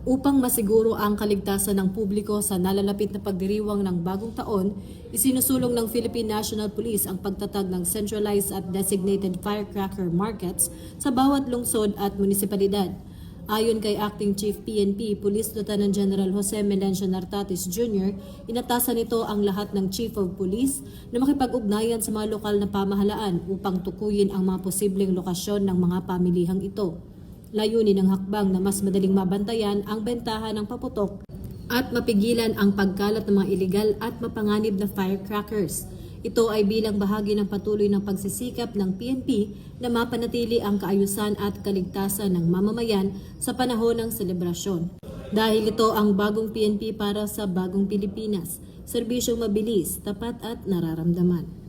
Upang masiguro ang kaligtasan ng publiko sa nalalapit na pagdiriwang ng bagong taon, isinusulong ng Philippine National Police ang pagtatag ng centralized at designated firecracker markets sa bawat lungsod at munisipalidad. Ayon kay Acting Chief PNP, Police Lieutenant General Jose Melencio Nartatis Jr., inatasan nito ang lahat ng Chief of Police na makipag-ugnayan sa mga lokal na pamahalaan upang tukuyin ang mga posibleng lokasyon ng mga pamilihang ito. Layunin ng hakbang na mas madaling mabantayan ang bentahan ng paputok at mapigilan ang pagkalat ng mga iligal at mapanganib na firecrackers. Ito ay bilang bahagi ng patuloy ng pagsisikap ng PNP na mapanatili ang kaayusan at kaligtasan ng mamamayan sa panahon ng selebrasyon. Dahil ito ang bagong PNP para sa bagong Pilipinas, serbisyong mabilis, tapat at nararamdaman.